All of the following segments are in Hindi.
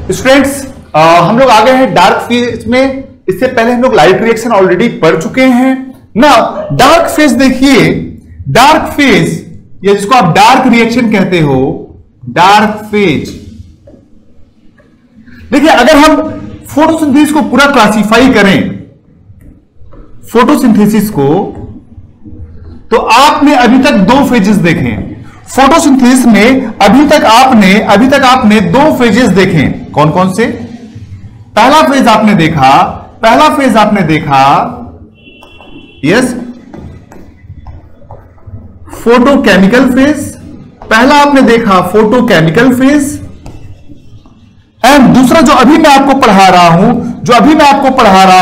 स्टूडेंट्स, हम लोग आ गए हैं डार्क फेज में। इससे पहले हम लोग लाइट रिएक्शन ऑलरेडी पढ़ चुके हैं ना। डार्क फेज देखिए, डार्क फेज या जिसको आप डार्क रिएक्शन कहते हो, डार्क फेज। देखिए, अगर हम फोटोसिंथेसिस को पूरा क्लासिफाई करें, फोटोसिंथेसिस को, तो आपने अभी तक दो फेजेस देखे फोटोसिंथेसिस में। अभी तक आपने दो फेजेस देखे। कौन कौन से? पहला फेज आपने देखा यस, फोटोकेमिकल फेज। पहला आपने देखा फोटोकेमिकल फेज, एंड दूसरा जो अभी मैं आपको पढ़ा रहा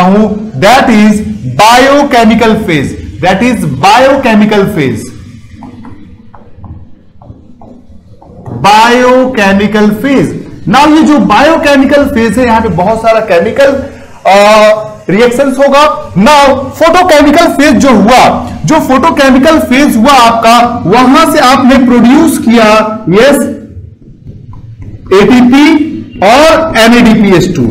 हूं, that is biochemical phase. Biochemical phase. Now ये जो बायोकेमिकल फेज है, यहां पे बहुत सारा केमिकल रिएक्शंस होगा। नाउ फोटोकेमिकल फेज जो फोटोकेमिकल फेज हुआ आपका, वहां से आपने प्रोड्यूस किया यस एटीपी और NADPH2,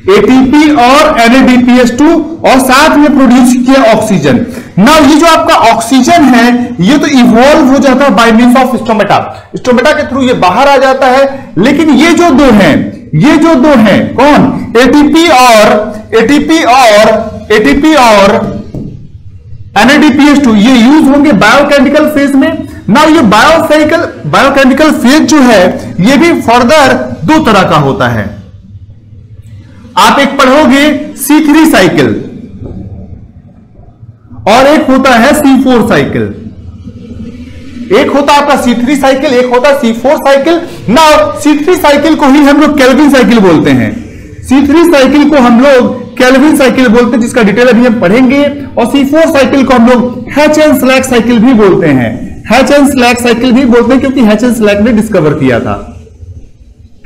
एटीपी और NADPH2, और साथ में प्रोड्यूस किया ऑक्सीजन। ना ये जो आपका ऑक्सीजन है, ये तो इवॉल्व हो जाता है बाय मींस ऑफ स्टोमेटा के थ्रू ये बाहर आ जाता है। लेकिन ये जो दो हैं कौन? एटीपी और NADPH2, ये यूज होंगे बायोकेमिकल फेज में। ना ये बायोकेमिकल फेज जो है, ये भी फर्दर दो तरह का होता है। आप एक पढ़ोगे C3 साइकिल और एक होता है C4 साइकिल। एक होता आपका C3 साइकिल, एक होता C4 साइकिल। ना C3 साइकिल को ही हम लोग केल्विन साइकिल बोलते हैं। C3 साइकिल को हम लोग केल्विन साइकिल बोलते हैं, जिसका डिटेल अभी हम पढ़ेंगे। और C4 साइकिल को हम लोग हैच-एंड-स्लैक साइकिल भी बोलते हैं। हैच-एंड-स्लैक साइकिल भी बोलते हैं क्योंकि हैच-एंड-स्लैक ने डिस्कवर किया था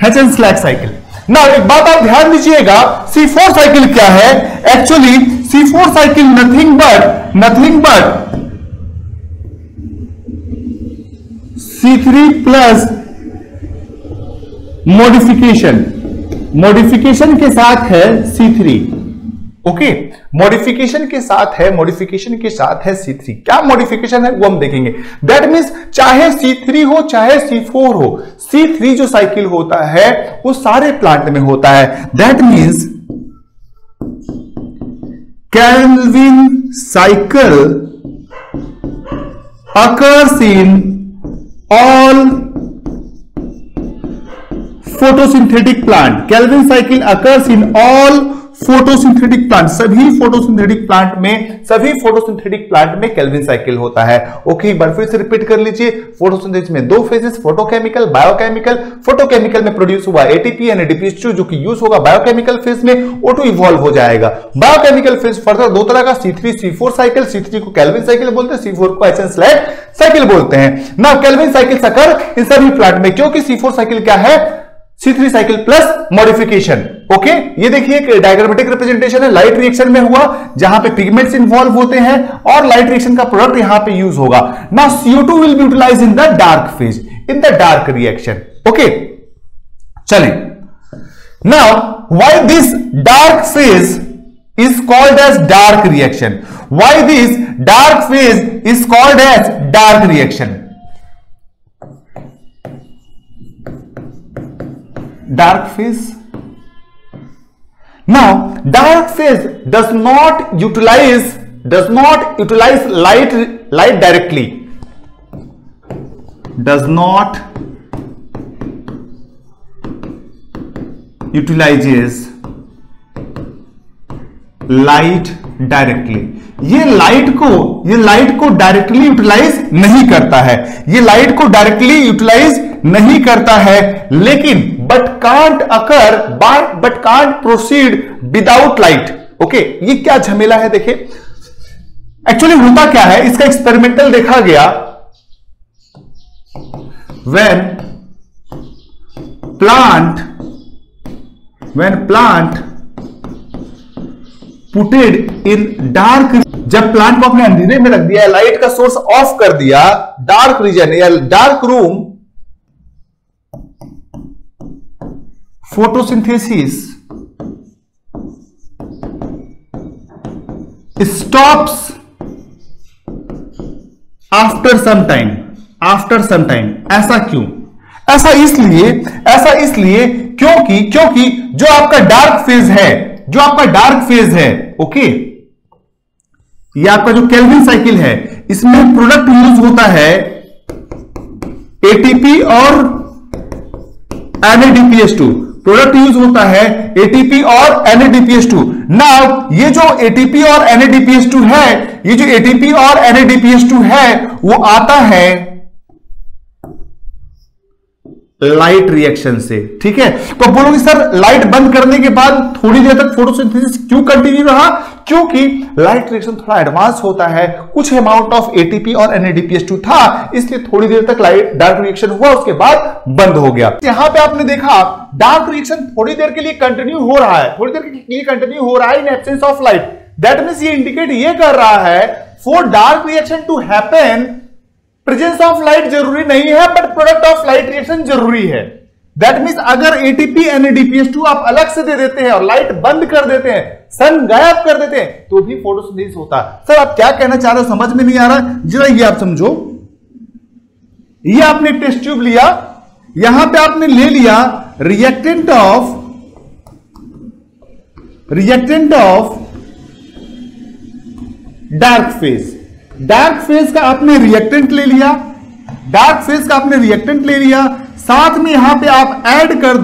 हैच-एंड-स्लैक साइकिल। ना एक बात आप ध्यान दीजिएगा, C4 साइकिल क्या है? Actually C4 cycle nothing but C3 plus modification के साथ है C3। ओके, मॉडिफिकेशन के साथ है C3। क्या मॉडिफिकेशन है वो हम देखेंगे। दैट मींस चाहे C3 हो चाहे C4 हो, C3 जो साइकिल होता है वो सारे प्लांट में होता है। That means Calvin cycle occurs in all photosynthetic plant. Kelvin cycle occurs in all photosynthetic plant, सभी फोटोसिंथेटिक प्लांट में केल्विन साइकिल होता है। ओके, एक बार फिर से रिपीट कर लीजिए। फोटोसिंथेसिस में दो फेजेस, फोटोकेमिकल, बायोकेमिकल। फोटोकेमिकल में प्रोड्यूस हुआ एटीपी NADPH2 जो कि यूज होगा बायोकेमिकल फेज में, O2 इवॉल्व हो जाएगा। बायोकेमिकल फेज फर्दर दो तरह का, C3 C4 साइकिल। C3 को केल्विन साइकिल बोलते हैं, C4 को हैच-एंड-स्लैक साइकिल बोलते हैं। ना केल्विन साइकिल अकर इन सभी प्लांट में, क्योंकि C4 साइकिल क्या है? C3 cycle plus modification. Okay, ये देखिए एक डायग्रामेटिक रिप्रेजेंटेशन है, लाइट रिएक्शन में हुआ, जहां पे पिगमेंट्स इन्वॉल्व होते हैं और लाइट रिएक्शन का प्रोडक्ट यहां पे यूज होगा। Now CO2 will be utilized in the dark phase, in the dark reaction. Okay, चलें। Now why this dark phase is called as dark reaction? Why this dark phase is called as dark reaction? Dark phase. Now, dark phase does not utilize light directly. Does not utilizes light directly. ये लाइट को डायरेक्टली यूटिलाइज नहीं करता है, लेकिन but can't proceed without light. Okay, ये क्या झमेला है? देखिए एक्चुअली होता क्या है, इसका एक्सपेरिमेंटल देखा गया। when plant putted in dark, जब प्लांट को अपने अंधेरे में रख दिया, लाइट का सोर्स ऑफ कर दिया, डार्क रीजन या dark room, photosynthesis stops after some time. ऐसा क्यों? ऐसा इसलिए क्योंकि जो आपका डार्क फेज है, ओके, ये आपका जो केल्विन साइकिल है, इसमें प्रोडक्ट यूज होता है एटीपी और NADPH2। प्रोडक्ट यूज होता है एटीपी और NADPH2। नाउ ये जो एटीपी और NADPH2 है, वो आता है लाइट रिएक्शन से, ठीक है। तो बोलोगे सर लाइट बंद करने के बाद थोड़ी देर तक फोटोसिंथेसिस क्यों कंटिन्यू रहा? क्योंकि लाइट रिएक्शन थोड़ा एडवांस होता है, कुछ अमाउंट ऑफ एटीपी और NADPH2 था, इसलिए थोड़ी देर तक डार्क रिएक्शन हुआ, उसके बाद बंद हो गया। यहां पे आपने देखा डार्क रिएक्शन थोड़ी देर के लिए कंटिन्यू हो रहा है in absence of light. That means ये इंडिकेट ये कर रहा है for dark reaction to happen presence of light जरूरी नहीं है, but product of light reaction जरूरी है। दैट मींस अगर एटीपी NADPH2 आप अलग से दे देते हैं और लाइट बंद कर देते हैं, सन गायब कर देते हैं, तो भी फोटोसिंथेसिस होता है। सर आप क्या कहना चाह रहे हो, समझ में नहीं आ रहा, जरा ये आप समझो। ये आपने टेस्ट ट्यूब लिया, यहां पे आपने ले लिया रिएक्टेंट ऑफ डार्क फेज का आपने रिएक्टेंट ले लिया, साथ में यहां पे आप ऐड कर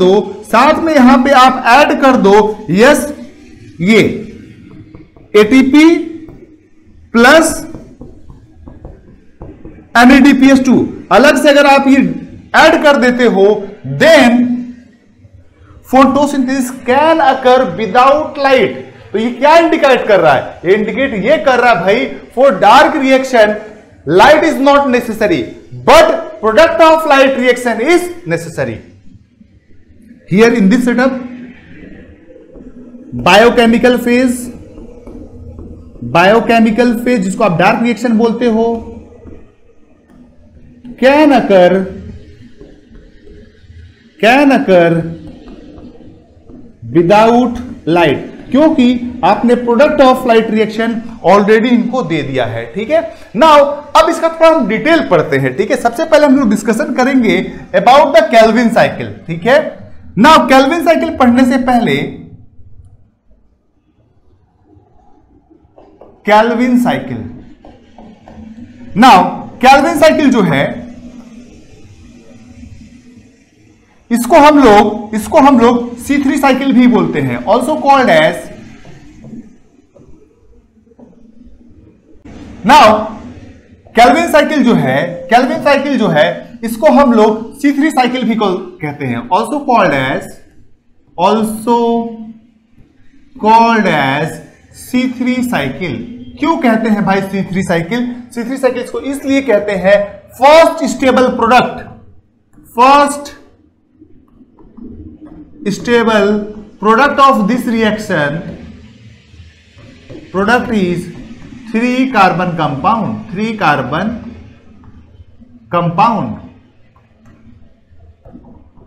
दो, यस, ये एटीपी प्लस NADPH2 अलग से अगर आप ये ऐड कर देते हो, then photosynthesis can occur without light. तो ये क्या इंडिकेट कर रहा है? ये इंडिकेट ये कर रहा है भाई, for dark reaction light is not necessary, but product of light reaction is necessary. Here in this setup biochemical phase जिसको आप डार्क रिएक्शन बोलते हो, कैन अकर विदाउट लाइट, क्योंकि आपने product of light reaction already इनको दे दिया है, ठीक है। नाउ अब इसका थोड़ा हम डिटेल पढ़ते हैं, ठीक है। सबसे पहले हम लोग डिस्कशन करेंगे अबाउट द केल्विन साइकिल, ठीक है। नाउ केल्विन साइकिल पढ़ने से पहले केल्विन साइकिल जो है, इसको हम लोग C3 साइकिल भी बोलते हैं, also called as. Now Calvin cycle जो है इसको हम लोग C3 साइकिल भी कहते हैं, also called as C3 cycle. क्यों कहते हैं भाई C3 साइकिल? C3 साइकिल इसको इसलिए कहते हैं first stable product of this reaction product is 3 carbon compound.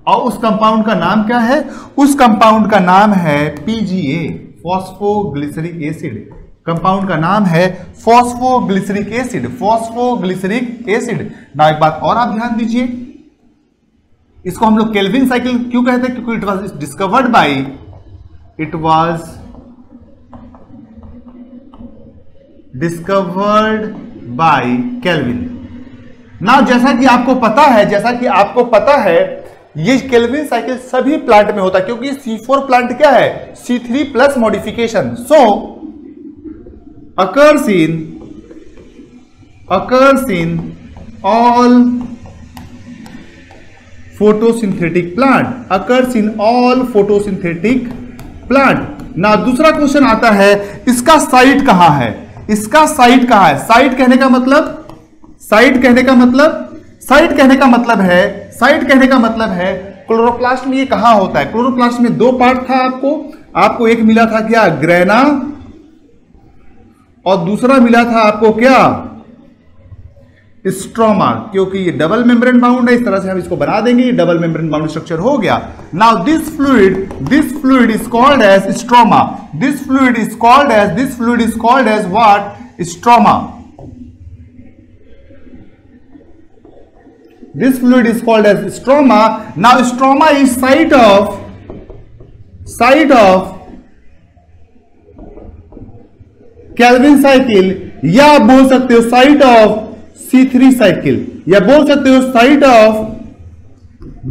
और उस कंपाउंड का नाम क्या है? उस कंपाउंड का नाम है PGA, फॉस्फोग्लिसरिक एसिड। कंपाउंड का नाम है फॉस्फोग्लिसरिक एसिड। ना एक बात और आप ध्यान दीजिए, इसको हम लोग केल्विन साइकिल क्यों कहते हैं? क्योंकि it was discovered by kelvin. ना जैसा कि आपको पता है ये केल्विन साइकिल सभी प्लांट में होता है, क्योंकि C4 प्लांट क्या है? C3 plus modification. So occurs in all photosynthetic plant। ना दूसरा क्वेश्चन आता है, इसका साइट कहां है? साइट कहने का मतलब है क्लोरोप्लास्ट में ये कहां होता है? क्लोरोप्लास्ट में 2 पार्ट था, आपको एक मिला था क्या? ग्रेना, और दूसरा मिला था आपको क्या? स्ट्रोमा, क्योंकि ये डबल मेम्ब्रेन बाउंड है, इस तरह से हम इसको बना देंगे, ये डबल मेम्ब्रेन बाउंड स्ट्रक्चर हो गया। Now this fluid is called as stroma, this fluid is called as what? Stroma. This fluid is called as stroma. Now stroma is site of Calvin cycle, या बोल सकते हो साइट ऑफ C3 साइकिल, या बोल सकते हो साइट ऑफ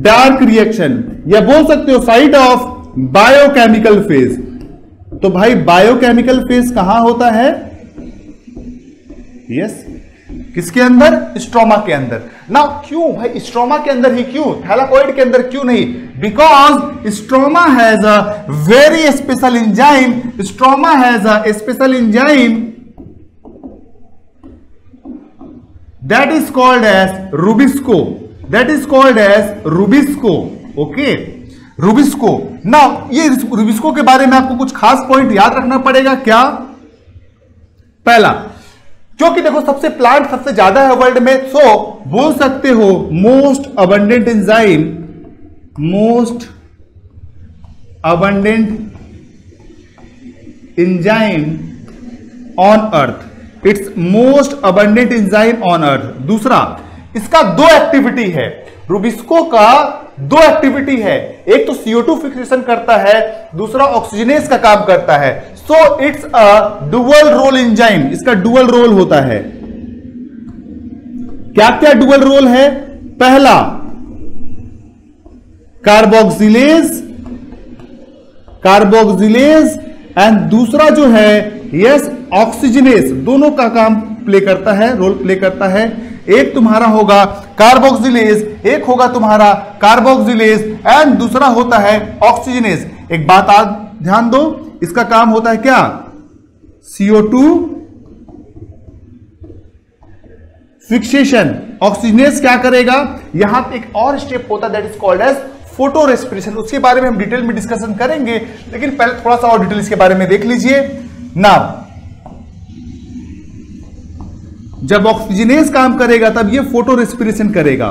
डार्क रिएक्शन, या बोल सकते हो साइट ऑफ बायोकेमिकल फेज। तो भाई बायोकेमिकल फेज कहां होता है? यस, किसके अंदर? स्ट्रोमा के अंदर। ना क्यों भाई स्ट्रोमा के अंदर ही क्यों, थैलाकोइड के अंदर क्यों नहीं? Because stroma has a very special enzyme, stroma has a special enzyme that is called as Rubisco, that is called as Rubisco, okay, Rubisco। Now ये Rubisco के बारे में आपको कुछ खास पॉइंट याद रखना पड़ेगा। क्या? पहला, क्योंकि देखो सबसे प्लांट सबसे ज्यादा है वर्ल्ड में, सो बोल सकते हो most abundant enzyme on earth, it's most abundant enzyme on earth. दूसरा, इसका दो एक्टिविटी है, रूबिस्को का दो एक्टिविटी है, एक तो CO2 फिक्सेशन करता है, दूसरा ऑक्सीजनेस का काम करता है। So it's a dual role enzyme, इसका डुअल रोल होता है। क्या क्या डुअल रोल है? पहला कार्बोक्सिलेज एंड दूसरा जो है यस ऑक्सीजनेस, दोनों का काम प्ले करता है, रोल प्ले करता है। एक तुम्हारा होगा कार्बोक्सिलेज, एक होगा तुम्हारा कार्बोक्सिलेज एंड दूसरा होता है ऑक्सीजनेस। एक बात आज ध्यान दो, इसका काम होता है क्या? CO2 fixation. ऑक्सीजनेस क्या करेगा? यहां पे एक और स्टेप होता है that is called as photorespiration, उसके बारे में हम डिटेल में डिस्कशन करेंगे, लेकिन पहले थोड़ा सा और डिटेल इसके बारे में देख लीजिए। नाउ जब ऑक्सीजनेस काम करेगा तब ये फोटो रेस्पिरेशन करेगा।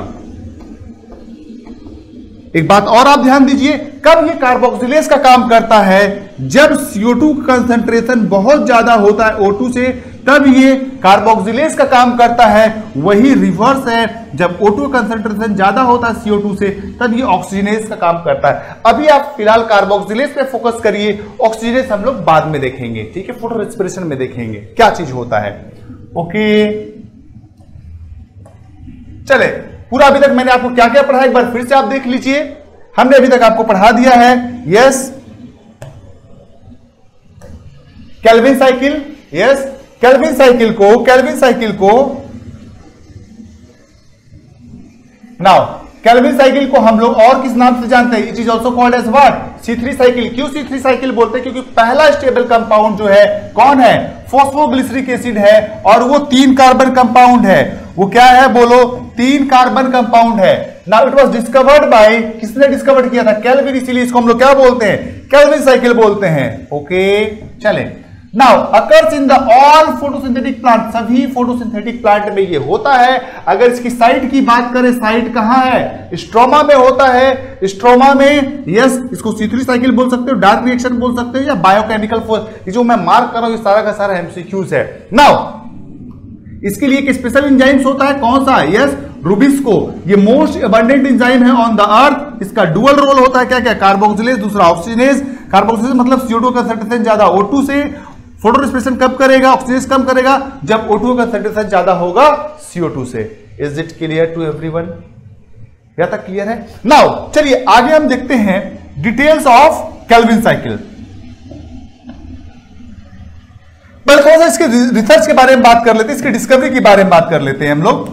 एक बात और आप ध्यान दीजिए, कब ये कार्बोक्सिलेज का काम करता है? जब CO2 कंसंट्रेशन बहुत ज्यादा होता है O2 से, तब ये कार्बोक्सिलेज का काम करता है। वही रिवर्स है, जब O2 कंसंट्रेशन ज्यादा होता है CO2 से, तब ये ऑक्सीजनेज का काम करता है। अभी आप फिलहाल कार्बोक्सिलेज पे फोकस करिए, ऑक्सीजनेज हम लोग बाद में देखेंगे, ठीक है? फोटो रेस्पिरेशन में देखेंगे क्या चीज होता है। ओके, चले, पूरा अभी तक मैंने आपको क्या क्या पढ़ा एक बार फिर से आप देख लीजिए। हमने अभी तक आपको पढ़ा दिया है yes Calvin cycle, yes Calvin cycle को नाउ केल्विन साइकिल को हम लोग और किस नाम से जानते हैं? It is also called as what? C3 cycle. क्यों C3 साइकिल बोलते हैं? क्योंकि पहला स्टेबल कंपाउंड जो है कौन है? फॉस्फोग्लिसरिक एसिड है, और वो 3 कार्बन कंपाउंड है। वो क्या है बोलो? 3 कार्बन कंपाउंड है। Now it was discovered by, किसने डिस्कवर किया था? केल्विन, इसीलिए इसको हम लोग क्या बोलते हैं? केल्विन साइकिल बोलते हैं। ओके, चले। Now occurs in the all photosynthetic plant, सभी फोटोसिंथेटिक प्लांट में ये होता है। अगर इसकी साइट की बात करें, साइट कहां है? स्ट्रोमा में होता है। स्ट्रोमा में यस, इसको C3 साइकिल बोल सकते हो, डार्क रिएक्शन बोल सकते हो, या बायोकेमिकल फोर्स। जो मैं मार्क कर रहा हूं ये सारा का सारा MCQs है। नाउ इसके लिए एक स्पेशल एंजाइम्स होता है, कौन सा? Yes rubisco. ये मोस्ट अबंडेंट एंजाइम है ऑन द अर्थ। इसका डुअल रोल होता है क्या क्या? कार्बोक्सिलेज, दूसरा ऑक्सीजनेज। कार्बोक्सिलेज मतलब CO2 कंसंट्रेशन ज्यादा O2 से, फोटो रेस्पिरेशन कब करेगा? ऑक्सीजनेस कम करेगा जब O2 का कंसंट्रेशन ज्यादा होगा CO2 से। Is it clear to everyone? यहां तक क्लियर है? नाउ चलिए आगे हम देखते हैं डिटेल्स ऑफ केल्विन साइकिल। पहले थोड़ा सा इसके रिसर्च के बारे में बात कर लेते हैं, इसकी डिस्कवरी के बारे में बात कर लेते हैं हम लोग।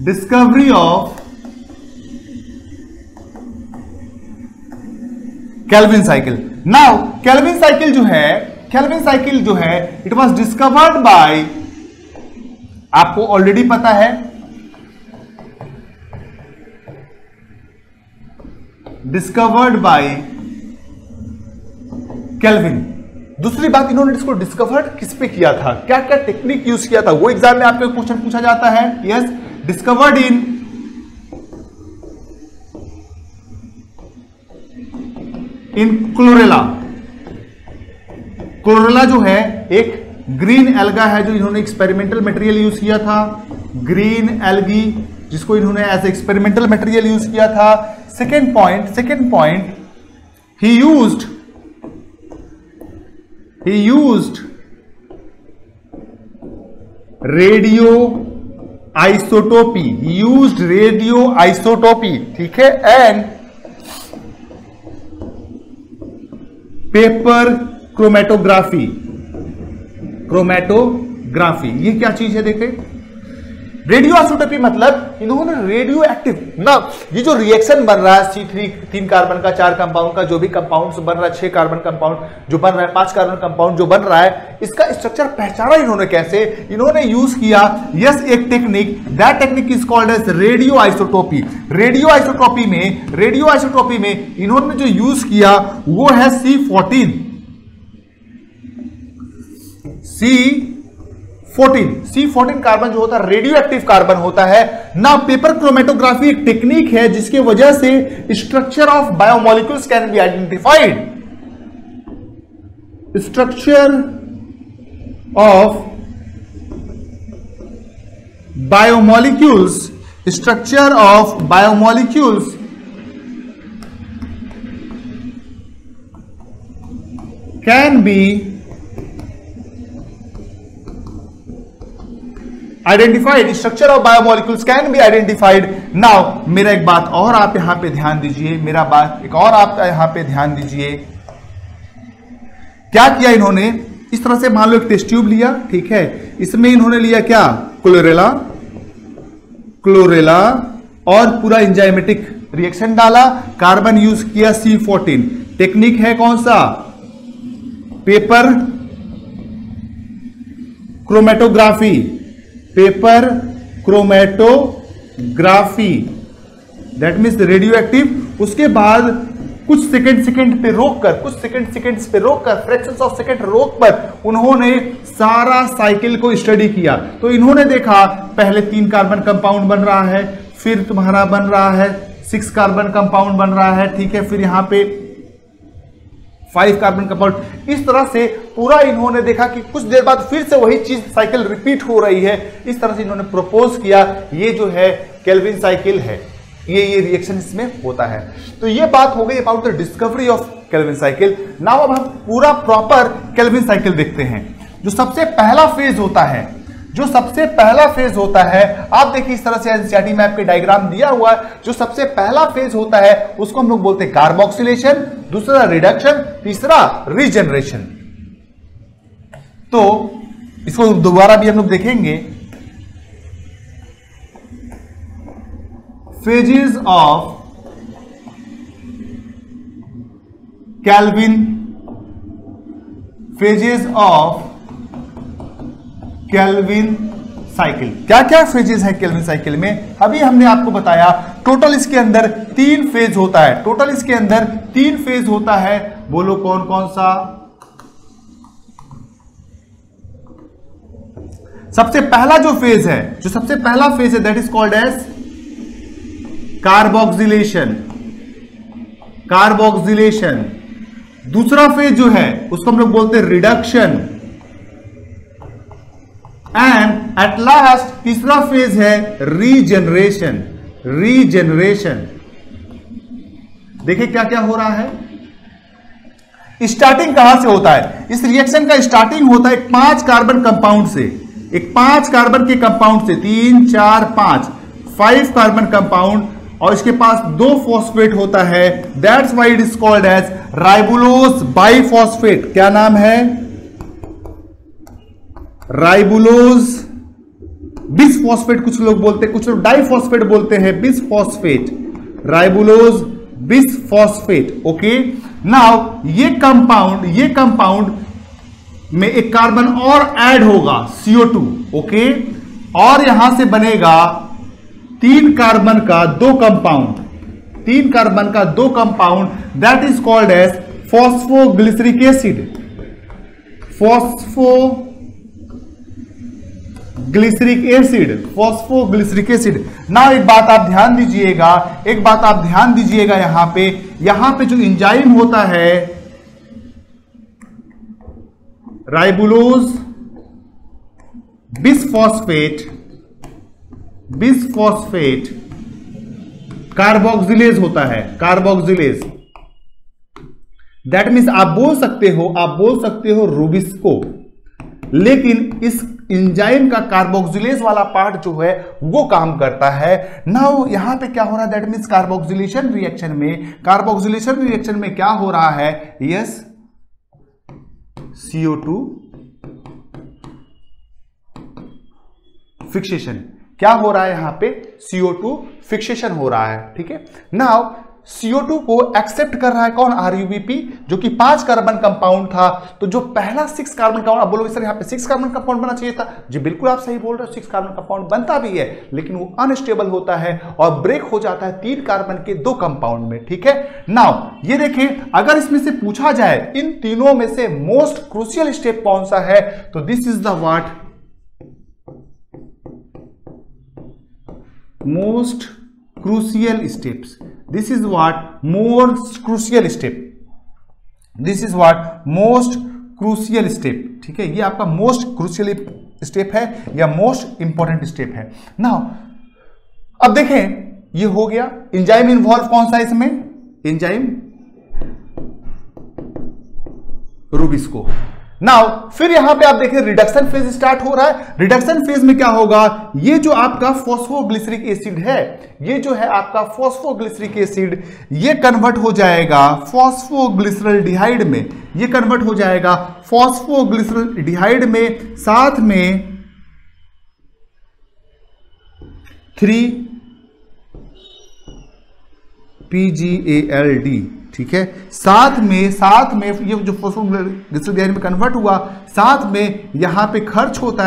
Discovery of Calvin cycle. Now Calvin cycle जो है इट वाज डिस्कवर्ड बाय, आपको ऑलरेडी पता है, डिस्कवर्ड बाय केल्विन। दूसरी बात, इन्होंने इसको डिस्कवर्ड किस पे किया था, क्या क्या टेक्निक यूज किया था, वो एग्जाम में आपको क्वेश्चन पूछा जाता है। Yes, discovered in chlorella. Chlorella जो है एक ग्रीन एल्गा है जो इन्होंने एक्सपेरिमेंटल मटेरियल यूज किया था, ग्रीन एल्गी जिसको इन्होंने एज एक्सपेरिमेंटल मटेरियल यूज किया था। Second point, he used radio isotopy, ठीक है, एंड पेपर क्रोमेटोग्राफी। ये क्या चीज है देखें, रेडियो आइसोटोपी मतलब इन्होंने रेडियो एक्टिव ना, ये जो रिएक्शन बन रहा है C3 3 कार्बन का 4 कंपाउंड का जो भी कंपाउंड बन रहा है, 6 कार्बन कंपाउंड जो बन रहा है, 5 कार्बन कंपाउंड जो बन रहा है, इसका स्ट्रक्चर पहचाना इन्होंने कैसे, इन्होंने यूज किया यस एक technique, that technique is called as radio isotopy. Radio isotopy में इन्होंने जो यूज किया वो है C14 कार्बन जो होता है रेडियो एक्टिव कार्बन होता है ना। पेपर क्रोमेटोग्राफी एक टेक्निक है जिसके वजह से structure of biomolecules can be identified. Structure of biomolecules can be identified. Structure of biomolecules can be identified. Now मेरा एक बात और आप यहां पे ध्यान दीजिए, क्या किया इन्होंने, इस तरह से मान लो एक टेस्ट ट्यूब लिया, ठीक है, इसमें इन्होंने लिया क्या, क्लोरेला और पूरा एंजाइमेटिक रिएक्शन डाला, कार्बन यूज किया C14। टेक्निक है कौन सा, paper chromatography, that means radio active. उसके बाद कुछ सेकंड पे रोककर, फ्रैक्शंस ऑफ सेकंड रोककर उन्होंने सारा साइकिल को स्टडी किया। तो इन्होंने देखा पहले 3 कार्बन कंपाउंड बन रहा है, फिर तुम्हारा बन रहा है 6 कार्बन कंपाउंड बन रहा है, ठीक है, फिर यहां पे 5 कार्बन कंपाउंड। इस तरह से पूरा इन्होंने देखा कि कुछ देर बाद फिर से वही चीज साइकिल रिपीट हो रही है। इस तरह से इन्होंने प्रपोज किया, ये जो है केल्विन साइकिल है, ये रिएक्शन इसमें होता है। तो ये बात हो गई about the discovery of Calvin cycle. Now अब हम पूरा प्रॉपर केल्विन साइकिल देखते हैं। जो सबसे पहला फेज होता है, आप देखिए इस तरह से एनसीईआरटी मैप के डायग्राम दिया हुआ है। जो सबसे पहला फेज होता है उसको हम लोग बोलते हैं कार्बोक्सिलेशन, दूसरा रिडक्शन, तीसरा रीजनरेशन। तो इसको दोबारा भी हम लोग देखेंगे। Phases of kelvin cycle. क्या क्या फेजेस है केल्विन साइकिल में, अभी हमने आपको बताया। टोटल इसके अंदर 3 फेज होता है। बोलो कौन कौन सा। सबसे पहला जो फेज है that is called as carboxylation. दूसरा फेज जो है उसको हम लोग बोलते हैं रिडक्शन। एंड एट लास्ट तीसरा फेज है रीजनरेशन। देखिए क्या क्या हो रहा है। स्टार्टिंग कहां से होता है, इस रिएक्शन का स्टार्टिंग होता है 5 कार्बन कंपाउंड से, 5 कार्बन के कंपाउंड से, 3 4 5 कार्बन कंपाउंड, और इसके पास 2 फॉस्फेट होता है। That's why it is called as ribulose biphosphate. क्या नाम है, राइबुलोज बिसफॉस्फेट कुछ लोग बोलते हैं, कुछ लोग डाइफॉस्फेट बोलते हैं, bisphosphate, ribulose bisphosphate. Okay, now ये कंपाउंड में एक कार्बन और ऐड होगा CO2। ओके, और यहां से बनेगा 3 कार्बन का 2 compound, that is called as phosphoglyceric acid, phosphoglyceric acid, phosphoglyceric acid. ना एक बात आप ध्यान दीजिएगा, यहां पे जो एंजाइम होता है राइबुलोज बिसफॉस्फेट कार्बोक्सिलेज होता है, कार्बोक्सिलेज। दैट मीन्स आप बोल सकते हो रूबिस्को, लेकिन इस एंजाइम का कार्बोक्सिलेज वाला पार्ट जो है वो काम करता है। नाउ यहां पे क्या हो रहा है, दैट मीन्स कार्बोक्सिलेशन रिएक्शन में क्या हो रहा है, यस CO2 फिक्सेशन, क्या हो रहा है यहां पे, CO2 फिक्सेशन हो रहा है, ठीक है। नाउ CO2 को एक्सेप्ट कर रहा है कौन, RUBP, जो कि 5 कार्बन कंपाउंड था। तो जो पहला 6 कार्बन कंपाउंड, आप बोलोगे सर यहां पे 6 कार्बन कंपाउंड बनना चाहिए था। जी बिल्कुल आप सही बोल रहे हो, 6 कार्बन कंपाउंड बनता भी है, लेकिन वो अनस्टेबल होता है और ब्रेक हो जाता है 3 कार्बन के 2 कंपाउंड में, ठीक है। नाउ ये देखें, अगर इसमें से पूछा जाए इन तीनों में से मोस्ट क्रूशियल स्टेप कौन सा है, तो this is the what most crucial steps, this is what most crucial step, ठीक है। ये आपका मोस्ट क्रूशियल स्टेप है या मोस्ट इंपॉर्टेंट स्टेप है। नाउ अब देखें, ये हो गया। एंजाइम इन्वॉल्व कौन सा है इसमें, एंजाइम रूबिस्को। नाउ फिर यहां पे आप देखें रिडक्शन फेज स्टार्ट हो रहा है। रिडक्शन फेज में क्या होगा, ये जो आपका फॉस्फोग्लिसरिक एसिड है, ये जो है आपका फॉस्फोग्लिसरिक एसिड, ये कन्वर्ट हो जाएगा फॉस्फोग्लिसरल्डिहाइड में, ये कन्वर्ट हो जाएगा फॉस्फोग्लिसरल्डिहाइड में, साथ में 3-PGALD, ठीक है। साथ में ये जो फॉस्फोग्लिसरल्डिहाइड में कन्वर्ट हुआ, साथ में यहां पे खर्च होता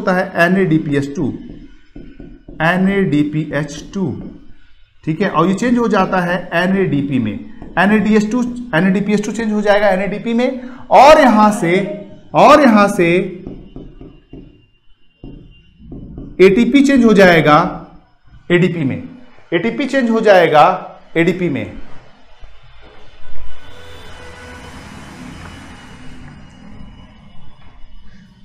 है, NADPH2, ठीक है। और ये चेंज हो जाता है NADP में, NADPH2 चेंज हो जाएगा NADP में, और यहां से ATP चेंज हो जाएगा ADP में, ATP चेंज हो जाएगा ADP में।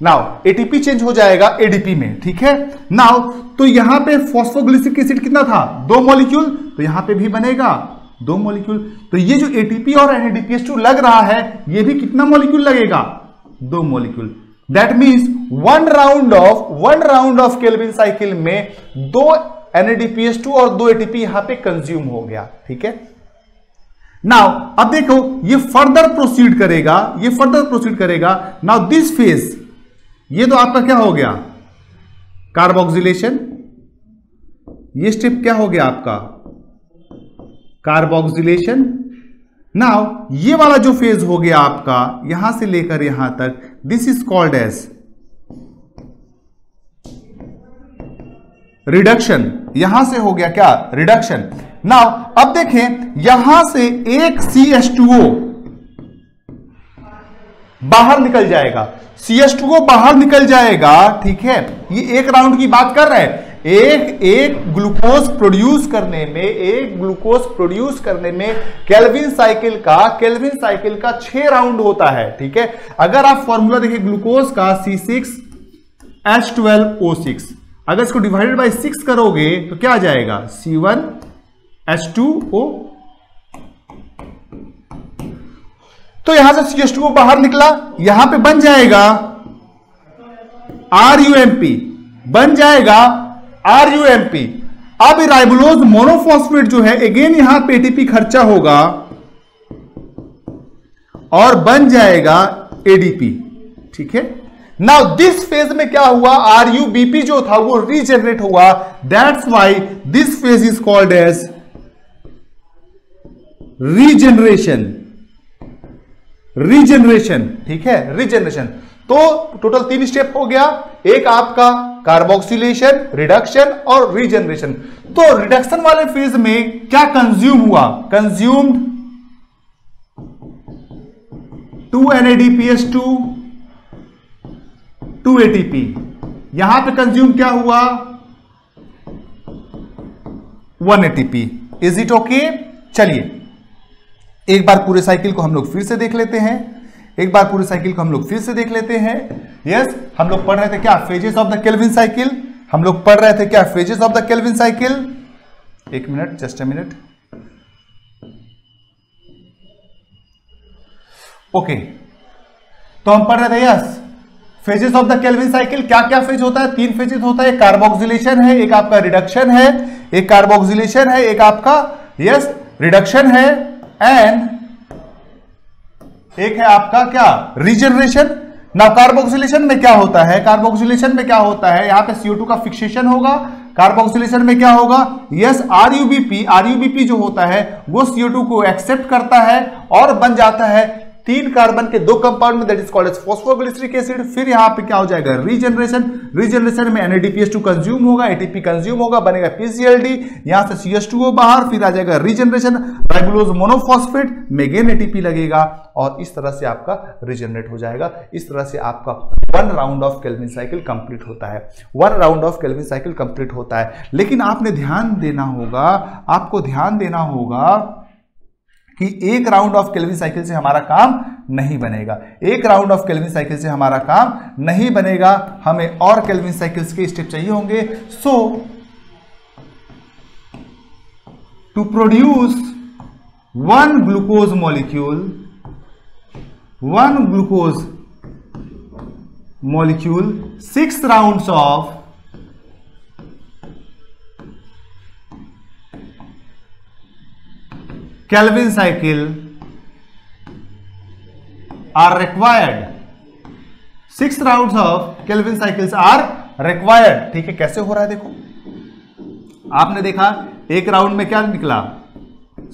नाउ ATP चेंज हो जाएगा ADP में, ठीक है। नाउ तो यहां पे फॉस्फोग्लिसरिक एसिड कितना था, 2 मॉलिक्यूल, तो यहां पे भी बनेगा 2 मॉलिक्यूल। तो ये जो ATP और NADPH2 लग रहा है, ये भी कितना मॉलिक्यूल लगेगा, 2 molecule. That means one round of Calvin cycle में 2 NADPH2 और 2 ATP यहां पे कंज्यूम हो गया, ठीक है। नाउ अब देखो, ये फर्दर प्रोसीड करेगा। नाउ दिस फेज, ये तो आपका क्या हो गया, कार्बोक्सिलेशन। ये स्टेप क्या हो गया आपका, कार्बोक्सिलेशन। नाउ ये वाला जो फेज हो गया आपका, यहां से लेकर यहां तक, this is called as reduction. यहां से हो गया क्या, रिडक्शन। नाउ अब देखें, यहां से एक CH2O बाहर निकल जाएगा, CH2O बाहर निकल जाएगा, ठीक है। ये एक राउंड की बात कर रहे हैं। एक ग्लूकोज प्रोड्यूस करने में केल्विन साइकिल का 6 राउंड होता है, ठीक है। अगर आप फॉर्मूला देखें ग्लूकोज का C6H12O6, अगर इसको डिवाइडेड बाय 6 करोगे तो क्या आ जाएगा, C1H2O। तो यहां से CH2O बाहर निकला, यहां पे बन जाएगा RUMP। अब राइबोलोज मोनोफॉस्फेट जो है, अगेन यहां पे ATP खर्चा होगा और बन जाएगा ADP, ठीक है। नाउ दिस फेज में क्या हुआ, RUBP जो था वो रीजनरेट हुआ। That's why this phase is called as regeneration, ठीक है, रीजनरेशन। तो टोटल 3 स्टेप हो गया, एक आपका कार्बोक्सिलेशन, रिडक्शन और रीजनरेशन। तो रिडक्शन वाले फेज में क्या कंज्यूम हुआ, कंज्यूम्ड 2 NADPH2 2 ATP। यहां पे कंज्यूम क्या हुआ 1 ATP। Is it okay? चलिए एक बार पूरे साइकिल को हम लोग फिर से देख लेते हैं। यस, हम लोग पढ़ रहे थे क्या phases of the Calvin cycle. एक minute, just a minute. Okay, तो हम पढ़ रहे थे yes phases of the Calvin cycle. क्या क्या फेज होता है? 3 फेजेस होता है। कार्बोक्सिलेशन है, एक आपका रिडक्शन है, एक कार्बोक्सिलेशन है, एक आपका यस रिडक्शन है, एंड एक है आपका क्या रीजनरेशन। ना कार्बोक्सिलेशन में क्या होता है? यहां पे CO2 का फिक्सेशन होगा। कार्बोक्सिलेशन में क्या होगा? यस RUBP जो होता है वो CO2 को एक्सेप्ट करता है और बन जाता है 3 कार्बन के 2 कंपाउंड में, that is called as phosphoglyceric acid. फिर यहां पे क्या हो जाएगा रीजनरेशन में NADPH2 कंज्यूम होगा, ATP कंज्यूम होगा, बनेगा PCl-D, यहां से CH2O बाहर, फिर आ जाएगा रीजनरेशन राइबोलोज मोनोफॉस्फेट में अगेन ATP लगेगा और इस तरह से आपका रीजनरेट हो जाएगा। इस तरह से आपका 1 round of Calvin cycle complete होता है। लेकिन आपको ध्यान देना होगा कि एक राउंड ऑफ केल्विन साइकिल से हमारा काम नहीं बनेगा। हमें और केल्विन साइकिल्स के स्टेप चाहिए होंगे। So to produce 1 glucose molecule 6 rounds of Kelvin cycle are required. 6 rounds of Kelvin cycles are required. ठीक है, कैसे हो रहा है देखो, आपने देखा एक राउंड में क्या निकला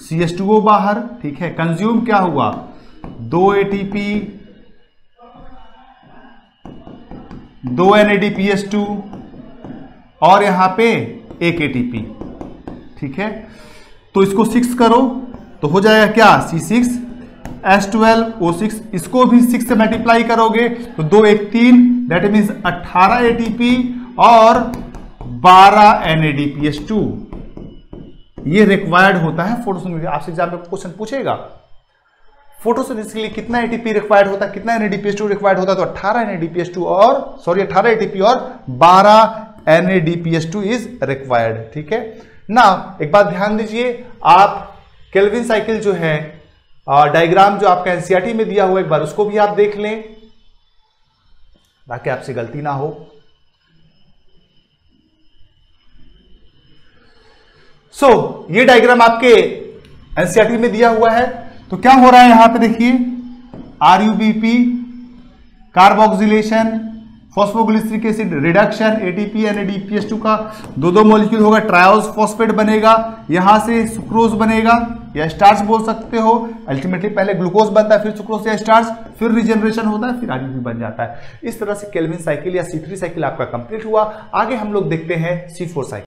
CH2O बाहर, ठीक है, कंज्यूम क्या हुआ 2 ATP 2 NADPH2 और यहां पे 1 ATP, ठीक है। तो इसको 6 करो तो हो जाएगा क्या C6H12O6, इसको भी 6 से मल्टीप्लाई करोगे तो 2 1 3, दैट मीन्स 18 ATP और 12 NADPH2। ये रिक्वायर्ड होता है फोटोसिंथेसिस। आपसे एग्जाम में क्वेश्चन पूछेगा फोटोसिंथेसिस के लिए कितना ATP रिक्वायर्ड होता है, कितना NADPH2 रिक्वायर्ड होता है, तो 18 NADPH2 और 18 ATP और 12 NADPH2 इज रिक्वायर्ड, ठीक है ना। एक बात ध्यान दीजिए, आप केल्विन साइकिल जो है डायग्राम जो आपका एनसीईआरटी में दिया हुआ एक बार उसको भी आप देख लें ताकि आपसे गलती ना हो। ये डायग्राम आपके एनसीईआरटी में दिया हुआ है। तो क्या हो रहा है यहां पे देखिए, RUBP carboxylation, phosphoglyceric acid reduction, ATP NADPH2 का 2 मॉलिक्यूल होगा, ट्रायोस फॉस्फेट बनेगा, यहां से सुक्रोज बनेगा या स्टार्च बोल सकते हो। अल्टीमेटली पहले ग्लूकोज बनता है, फिर सुक्रोज या स्टार्च, फिर रिजनरेशन होता है, फिर RUBP बन जाता है। इस तरह से केल्विन साइकिल या C3 साइकिल आपका कंप्लीट हुआ। आगे हम लोग देखते हैं C4 साइकिल।